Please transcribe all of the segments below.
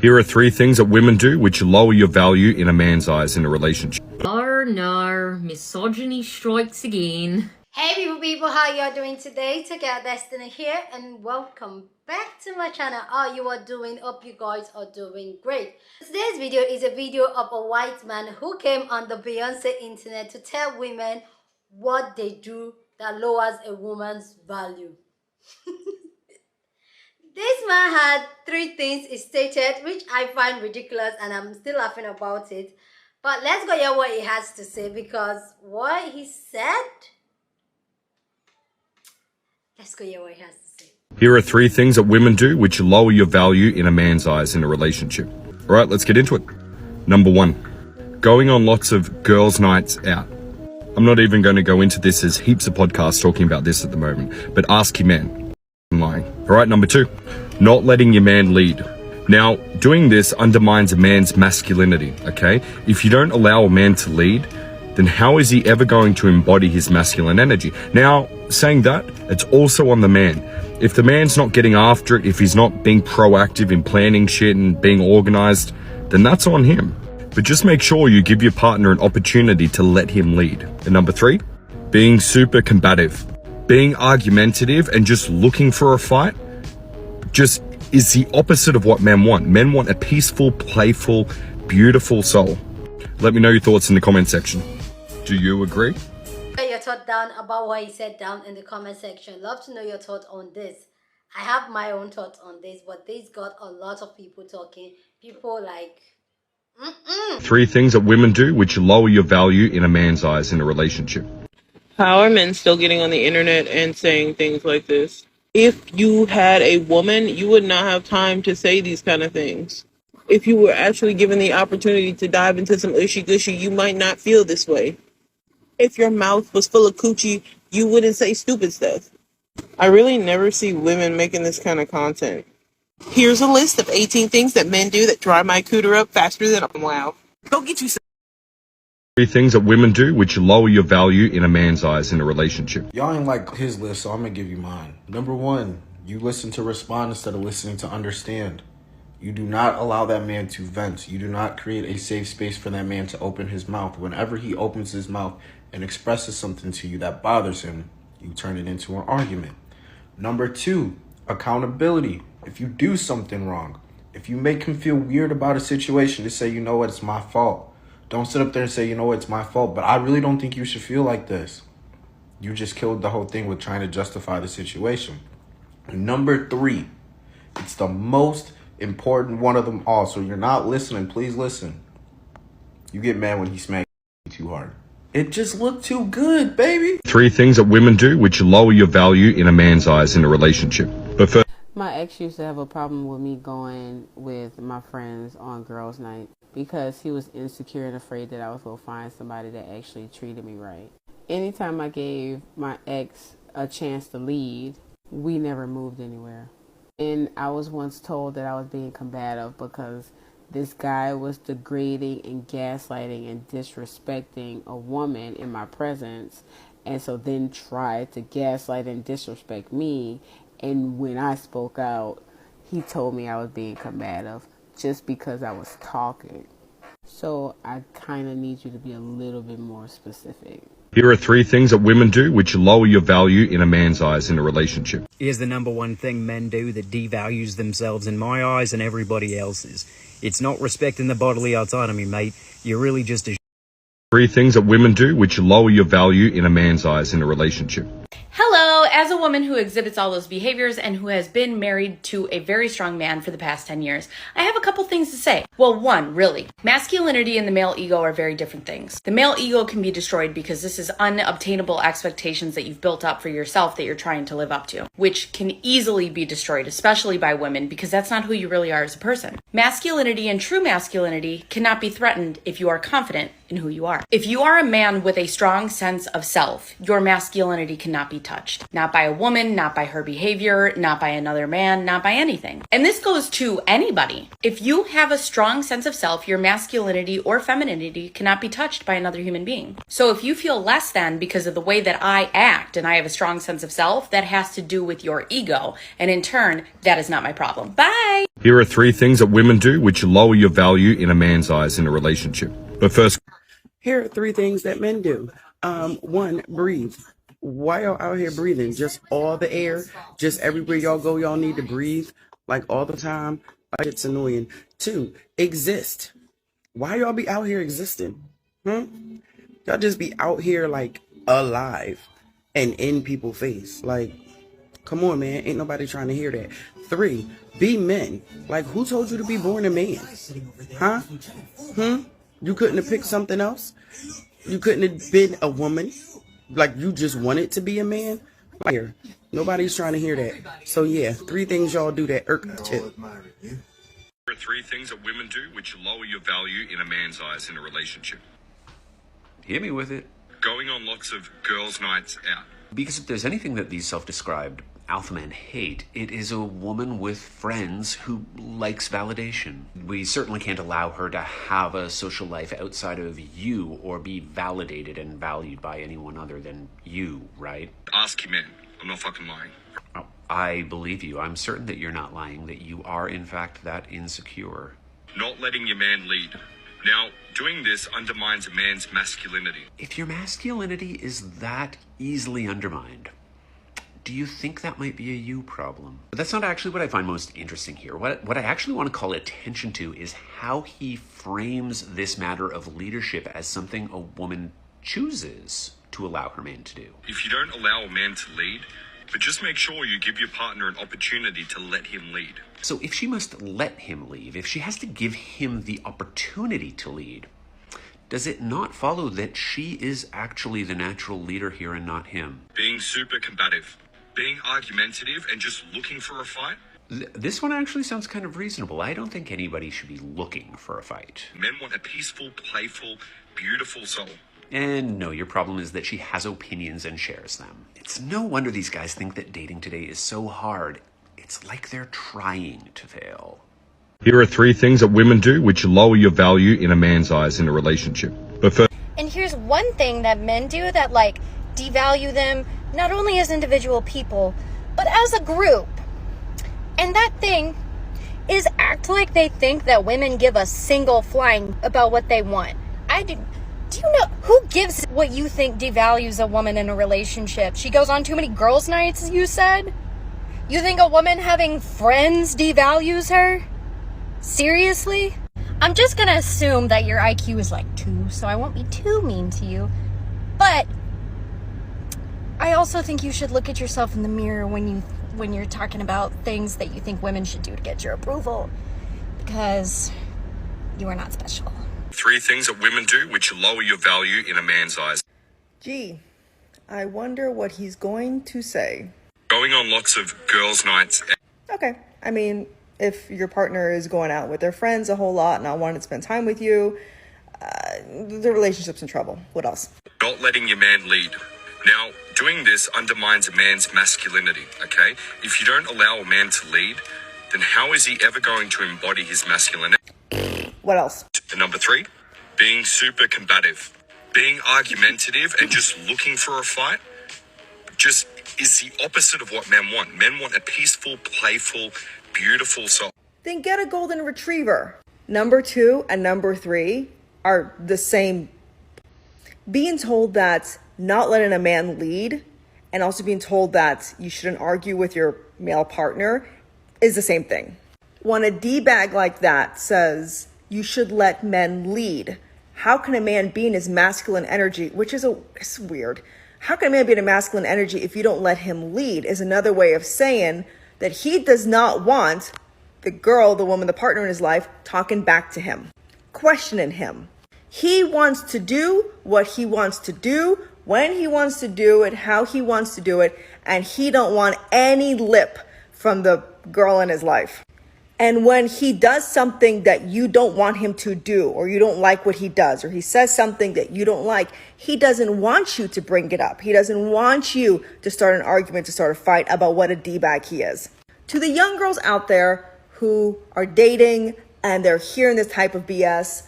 Here are 3 things that women do which lower your value in a man's eyes in a relationship. No, misogyny strikes again. Hey people, how y'all doing today? Together Destiny here and welcome back to my channel. How you are doing? Hope you guys are doing great. Today's video is a video of a white man who came on the Beyonce internet to tell women what they do that lowers a woman's value. This man had 3 things he stated, which I find ridiculous and I'm still laughing about it. But let's go hear what he has to say, because what he said... Let's go hear what he has to say. Here are 3 things that women do which lower your value in a man's eyes in a relationship. All right, let's get into it. Number 1, going on lots of girls' nights out. I'm not even going to go into this. There's heaps of podcasts talking about this at the moment, but ask your man. I'm lying. All right, number 2, not letting your man lead. Now, doing this undermines a man's masculinity, okay? If you don't allow a man to lead, then how is he ever going to embody his masculine energy? Now, saying that, it's also on the man. If the man's not getting after it, if he's not being proactive in planning shit and being organized, then that's on him. But just make sure you give your partner an opportunity to let him lead. And number 3, being super combative. Being argumentative and just looking for a fight just is the opposite of what men want. Men want a peaceful, playful, beautiful soul. Let me know your thoughts in the comment section. Do you agree? Get your thought down about what he said down in the comment section. Love to know your thought on this. I have my own thoughts on this, but this got a lot of people talking. People like... 3 things that women do which lower your value in a man's eyes in a relationship. How are men still getting on the internet and saying things like this? If you had a woman, you would not have time to say these kind of things. If you were actually given the opportunity to dive into some ushy-gushy, you might not feel this way. If your mouth was full of coochie, you wouldn't say stupid stuff. I really never see women making this kind of content. Here's a list of 18 things that men do that dry my cooter up faster than a wow. Go get you some. 3 things that women do which lower your value in a man's eyes in a relationship. Y'all ain't like his list, so I'm gonna give you mine. Number 1, you listen to respond instead of listening to understand. You do not allow that man to vent. You do not create a safe space for that man to open his mouth. Whenever he opens his mouth and expresses something to you that bothers him, you turn it into an argument. Number 2, accountability. If you do something wrong, if you make him feel weird about a situation, just say, you know what, it's my fault. Don't sit up there and say, you know what, it's my fault, but I really don't think you should feel like this. You just killed the whole thing with trying to justify the situation. Number 3, it's the most important one of them all. So you're not listening, please listen. You get mad when he smacks you too hard. It just looked too good, baby. 3 things that women do which lower your value in a man's eyes in a relationship. But first, my ex used to have a problem with me going with my friends on girls' night because he was insecure and afraid that I was going to find somebody that actually treated me right. Anytime I gave my ex a chance to lead, we never moved anywhere. And I was once told that I was being combative because this guy was degrading and gaslighting and disrespecting a woman in my presence, and so then tried to gaslight and disrespect me. And when I spoke out, he told me I was being combative just because I was talking. So I kind of need you to be a little bit more specific. here are 3 things that women do which lower your value in a man's eyes in a relationship. Here's the number 1 thing men do that devalues themselves in my eyes and everybody else's. It's not respecting the bodily autonomy, mate. You're really just a 3 things that women do which lower your value in a man's eyes in a relationship. Hello, as a woman who exhibits all those behaviors and who has been married to a very strong man for the past 10 years, I have a couple things to say. Well, 1, really. Masculinity and the male ego are very different things. The male ego can be destroyed because this is unobtainable expectations that you've built up for yourself that you're trying to live up to, which can easily be destroyed, especially by women, because that's not who you really are as a person. Masculinity and true masculinity cannot be threatened if you are confident in who you are. If you are a man with a strong sense of self, your masculinity cannot be touched. Not by a woman, not by her behavior, not by another man, not by anything. And this goes to anybody. If you have a strong sense of self, your masculinity or femininity cannot be touched by another human being. So if you feel less than because of the way that I act and I have a strong sense of self, that has to do with your ego. And in turn, that is not my problem. Bye! Here are 3 things that women do which lower your value in a man's eyes in a relationship. But first, Here are 3 things that men do. 1, breathe. Why y'all out here breathing? Just all the air? Just everywhere y'all go, y'all need to breathe? Like all the time? Like it's annoying. 2, exist. Why y'all be out here existing? Y'all just be out here like alive and in people's face. Like, come on, man. Ain't nobody trying to hear that. 3, be men. Like, who told you to be born a man? Huh? You couldn't have picked something else? You couldn't have been a woman? Like, you just wanted to be a man? Like, here. Nobody's trying to hear that. So, yeah, 3 things y'all do that irk tip. here are 3 things that women do which lower your value in a man's eyes in a relationship. Hit me with it. Going on lots of girls' nights out. Because if there's anything that these self-described alpha men hate, it is a woman with friends who likes validation. We certainly can't allow her to have a social life outside of you or be validated and valued by anyone other than you, right? Ask your man. I'm not fucking lying. Oh, I believe you. I'm certain that you're not lying, that you are in fact that insecure. Not letting your man lead. Now, doing this undermines a man's masculinity. If your masculinity is that easily undermined, do you think that might be a you problem? But that's not actually what I find most interesting here. What I actually want to call attention to is how he frames this matter of leadership as something a woman chooses to allow her man to do. If you don't allow a man to lead, but just make sure you give your partner an opportunity to let him lead. So if she must let him leave, if she has to give him the opportunity to lead, does it not follow that she is actually the natural leader here and not him? Being super combative, being argumentative and just looking for a fight. This one actually sounds kind of reasonable. I don't think anybody should be looking for a fight. Men want a peaceful, playful, beautiful soul. And no, your problem is that she has opinions and shares them. It's no wonder these guys think that dating today is so hard. It's like they're trying to fail. Here are 3 things that women do which lower your value in a man's eyes in a relationship. But first, And here's one thing that men do that like devalue them not only as individual people, but as a group. And that thing is act like they think that women give a single flying about what they want. Do you know who gives what you think devalues a woman in a relationship? She goes on too many girls' nights, you said? You think a woman having friends devalues her? Seriously? I'm just gonna assume that your IQ is like 2, so I won't be too mean to you. But I also think you should look at yourself in the mirror when you're talking about things that you think women should do to get your approval, because you are not special. 3 things that women do which lower your value in a man's eyes. Gee, I wonder what he's going to say. Going on lots of girls' nights out. Okay, I mean, if your partner is going out with their friends a whole lot and not wanting to spend time with you, the relationship's in trouble. What else? Not letting your man lead. Now, doing this undermines a man's masculinity, okay? If you don't allow a man to lead, then how is he ever going to embody his masculinity? What else? And number 3, being super combative. Being argumentative and just looking for a fight just is the opposite of what men want. Men want a peaceful, playful, beautiful soul. Then get a golden retriever. Number 2 and number 3 are the same. Being told that not letting a man lead and also being told that you shouldn't argue with your male partner is the same thing. When a D-bag like that says you should let men lead, how can a man be in his masculine energy, which is it's weird. How can a man be in a masculine energy if you don't let him lead is another way of saying that he does not want the girl, the woman, the partner in his life talking back to him, questioning him. He wants to do what he wants to do, when he wants to do it, how he wants to do it, and he don't want any lip from the girl in his life. And when he does something that you don't want him to do, or you don't like what he does, or he says something that you don't like, he doesn't want you to bring it up. He doesn't want you to start an argument, to start a fight about what a D-bag he is. To the young girls out there who are dating and they're hearing this type of BS,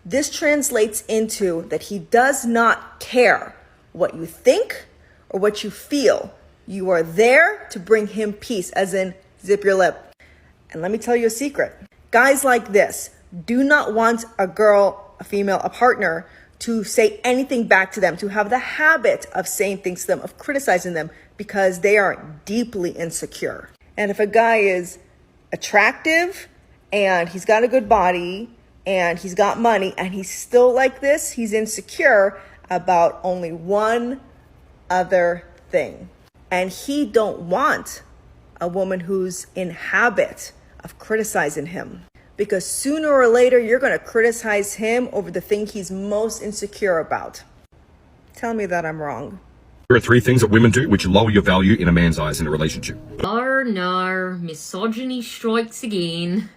this translates into that he does not care what you think or what you feel. You are there to bring him peace, as in zip your lip. And let me tell you a secret. Guys like this do not want a girl, a female, a partner to say anything back to them, to have the habit of saying things to them, of criticizing them, because they are deeply insecure. And if a guy is attractive and he's got a good body and he's got money and he's still like this, he's insecure about only one other thing. And he don't want a woman who's in habit of criticizing him, because sooner or later you're going to criticize him over the thing he's most insecure about. Tell me that I'm wrong. Here are 3 things that women do which lower your value in a man's eyes in a relationship. No, misogyny strikes again.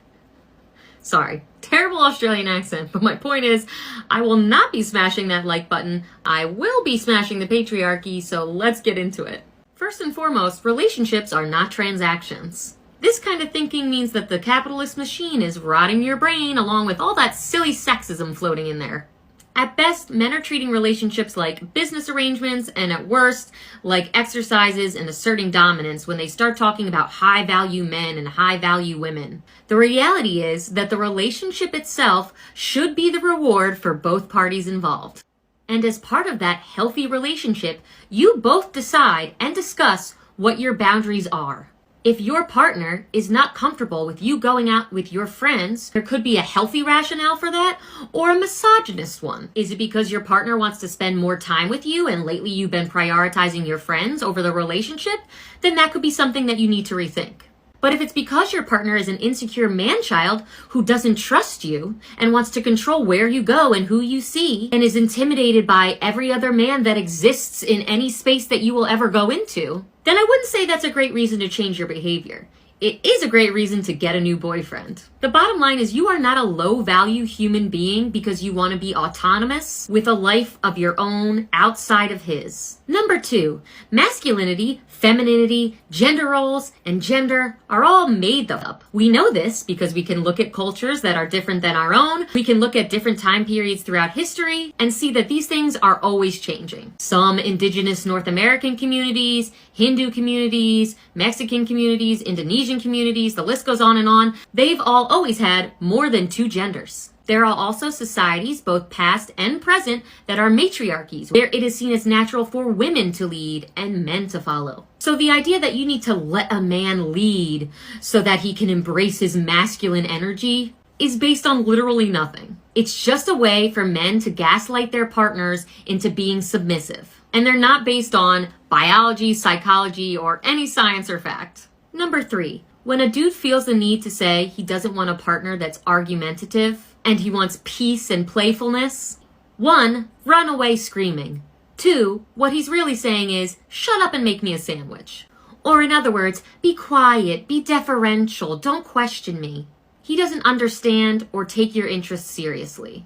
Sorry, terrible Australian accent, but my point is, I will not be smashing that like button. I will be smashing the patriarchy, so let's get into it. First and foremost, relationships are not transactions. This kind of thinking means that the capitalist machine is rotting your brain along with all that silly sexism floating in there. At best, men are treating relationships like business arrangements, and at worst, like exercises and asserting dominance when they start talking about high-value men and high-value women. The reality is that the relationship itself should be the reward for both parties involved. And as part of that healthy relationship, you both decide and discuss what your boundaries are. If your partner is not comfortable with you going out with your friends, there could be a healthy rationale for that or a misogynist one. Is it because your partner wants to spend more time with you and lately you've been prioritizing your friends over the relationship? Then that could be something that you need to rethink. But if it's because your partner is an insecure man-child who doesn't trust you and wants to control where you go and who you see and is intimidated by every other man that exists in any space that you will ever go into, then I wouldn't say that's a great reason to change your behavior. It is a great reason to get a new boyfriend. The bottom line is you are not a low-value human being because you want to be autonomous with a life of your own outside of his. Number 2, masculinity, femininity, gender roles, and gender are all made up. We know this because we can look at cultures that are different than our own. We can look at different time periods throughout history and see that these things are always changing. Some indigenous North American communities, Hindu communities, Mexican communities, Indonesian communities, the list goes on and on. They've all always had more than 2 genders. There are also societies, both past and present, that are matriarchies, where it is seen as natural for women to lead and men to follow. So the idea that you need to let a man lead so that he can embrace his masculine energy is based on literally nothing. It's just a way for men to gaslight their partners into being submissive. And they're not based on biology, psychology, or any science or fact. Number 3, when a dude feels the need to say he doesn't want a partner that's argumentative, and he wants peace and playfulness, 1, run away screaming. 2, what he's really saying is, shut up and make me a sandwich. Or in other words, be quiet, be deferential, don't question me. He doesn't understand or take your interests seriously.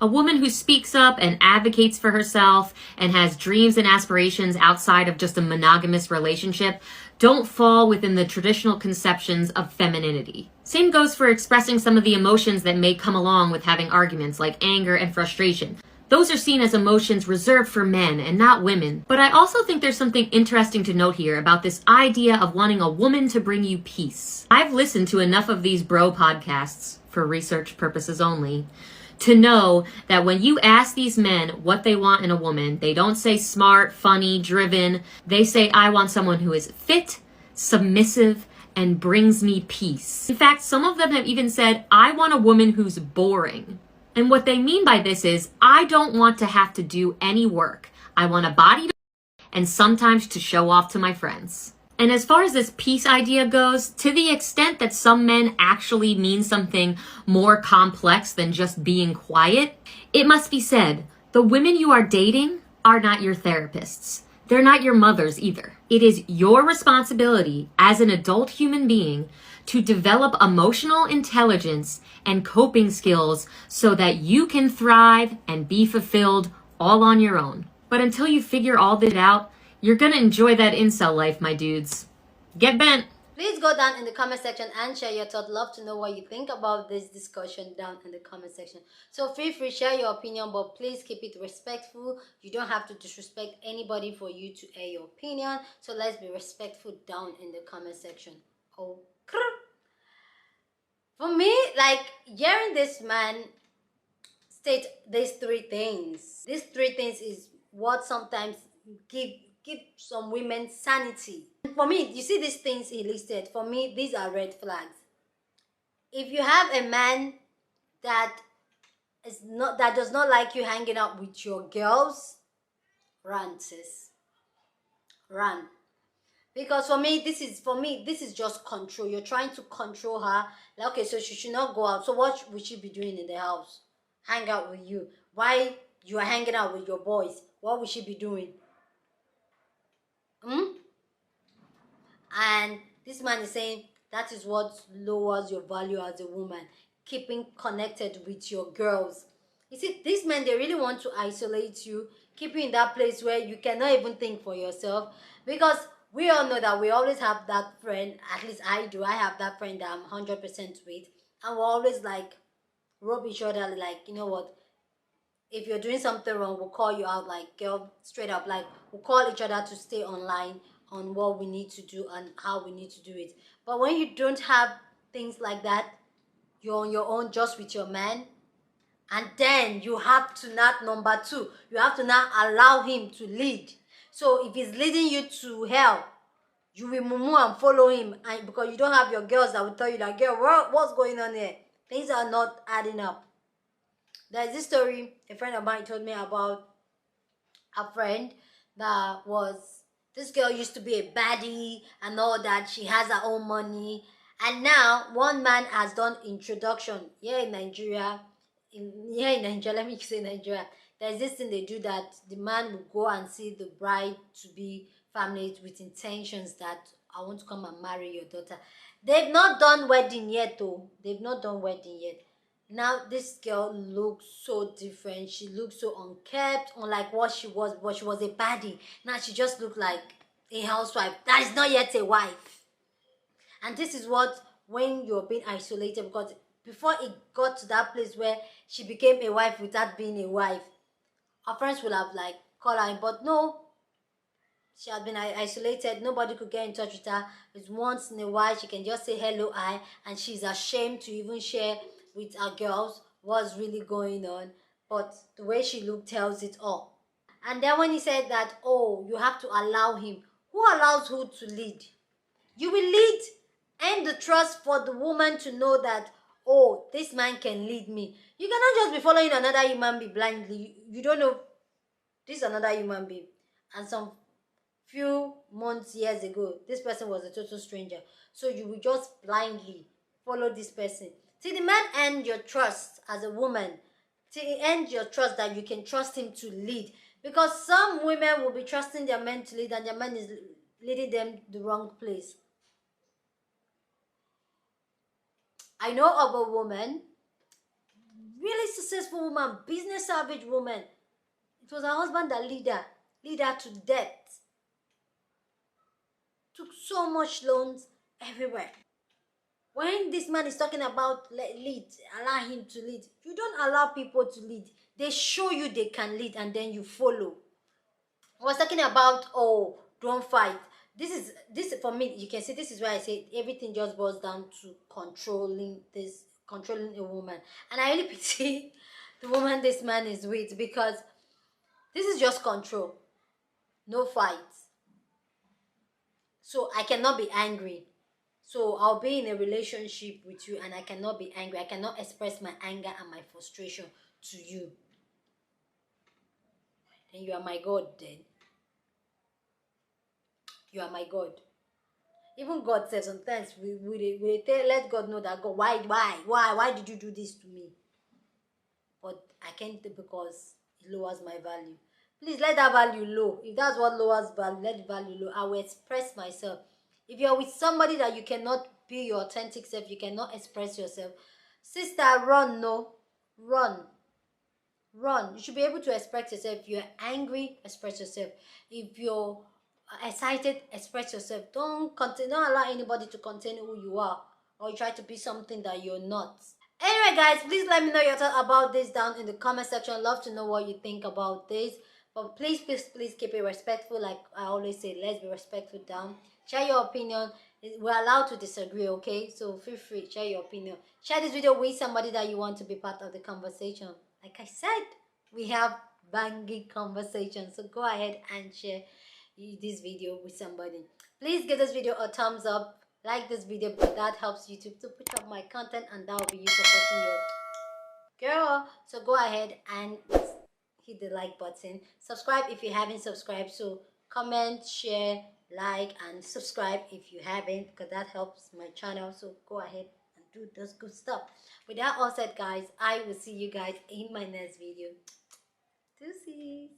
A woman who speaks up and advocates for herself and has dreams and aspirations outside of just a monogamous relationship don't fall within the traditional conceptions of femininity. Same goes for expressing some of the emotions that may come along with having arguments, like anger and frustration. Those are seen as emotions reserved for men and not women. But I also think there's something interesting to note here about this idea of wanting a woman to bring you peace. I've listened to enough of these bro podcasts, for research purposes only, to know that when you ask these men what they want in a woman, they don't say smart, funny, driven. They say, I want someone who is fit, submissive, and brings me peace. In fact, some of them have even said, I want a woman who's boring. And what they mean by this is, I don't want to have to do any work. I want a body to and sometimes to show off to my friends. And as far as this peace idea goes, to the extent that some men actually mean something more complex than just being quiet, it must be said, the women you are dating are not your therapists. They're not your mothers either. It is your responsibility as an adult human being to develop emotional intelligence and coping skills so that you can thrive and be fulfilled all on your own. But until you figure all that out, you're gonna enjoy that incel life, my dudes. Get bent. Please go down in the comment section and share your thoughts. Love to know what you think about this discussion down in the comment section. So feel free, share your opinion, but please keep it respectful. You don't have to disrespect anybody for you to air your opinion. So let's be respectful down in the comment section. Okay. For me, like, hearing this man state these three things. These three things is what sometimes give some women sanity. For me, you see these things he listed, for me, these are red flags. If you have a man that does not like you hanging out with your girls, run, sis. Run. Because for me, this is just control. You're trying to control her. Like, okay, so she should not go out. So what would she be doing in the house? Hang out with you. Why you are hanging out with your boys? What would she be doing? And this man is saying that is what lowers your value as a woman. Keeping connected with your girls. You see, these men, they really want to isolate you, keep you in that place where you cannot even think for yourself. Because we all know that we always have that friend, at least I do, I have that friend that I'm 100% with. And we're always like, rub each other, like, you know what, if you're doing something wrong, we'll call you out, like, girl, straight up, like, we'll call each other to stay online on what we need to do and how we need to do it. But when you don't have things like that, you're on your own just with your man, and then you have to not, number two, you have to not allow him to lead. So if he's leading you to hell, you will mumu and follow him, and because you don't have your girls that will tell you that, girl, what's going on here? Things are not adding up. There's this story a friend of mine told me about a friend that was, this girl used to be a baddie and all that. She has her own money. And now one man has done introduction here in Nigeria. Let me say Nigeria. There's this thing they do that the man will go and see the bride to be family with intentions that I want to come and marry your daughter. They've not done wedding yet though. They've not done wedding yet. Now this girl looks so different. She looks so unkept, unlike what she was. But she was a baddie. Now she just looked like a housewife that is not yet a wife. And this is what, when you're being isolated, because before it got to that place where she became a wife without being a wife, her friends will have like called her in, but no, she had been isolated. Nobody could get in touch with her. It's once in a while she can just say hello, hi, and she's ashamed to even share with her girls what's really going on. But the way she looked tells it all. And then when he said that, oh, you have to allow him. Who allows who to lead? You will lead, and the trust for the woman to know that, oh, this man can lead me. You cannot just be following another human being blindly. You don't know this is another human being. And some few months, years ago, this person was a total stranger. So you will just blindly follow this person. Till the man earned your trust as a woman. Till he earned your trust that you can trust him to lead. Because some women will be trusting their men to lead and their man is leading them the wrong place. I know of a woman, really successful woman, business savage woman. It was her husband that lead her to death. Took so much loans everywhere. When this man is talking about lead, allow him to lead, you don't allow people to lead. They show you they can lead and then you follow. I was talking about, oh, don't fight. This for me, you can see this is where I say everything just boils down to controlling a woman. And I really pity the woman this man is with, because this is just control. No fight. So I cannot be angry. So I'll be in a relationship with you and I cannot be angry. I cannot express my anger and my frustration to you. Then you are my God then. You are my God. Even God says sometimes we let God know that, God, why did you do this to me? But I can't, because it lowers my value. Please let that value low. If that's what lowers value, let the value low. I will express myself. If you're with somebody that you cannot be your authentic self, you cannot express yourself, sister, run. No, run. You should be able to express yourself. If you're angry, express yourself. If you're excited, express yourself. Don't allow anybody to contain who you are, or you try to be something that you're not. Anyway guys, please let me know your thoughts about this down in the comment section. Love to know what you think about this, but please keep it respectful. Like I always say, let's be respectful down. Share your opinion. We're allowed to disagree, okay? So feel free, share your opinion. Share this video with somebody that you want to be part of the conversation. Like I said, we have banging conversation, so go ahead and share this video with somebody. Please give this video a thumbs up, like this video, because that helps YouTube to put up my content, and that will be you supporting your girl. So go ahead and hit the like button. Subscribe if you haven't subscribed. So comment, share, like, and subscribe if you haven't, because that helps my channel. So go ahead and do those good stuff. With that all said, guys, I will see you guys in my next video. Deuces.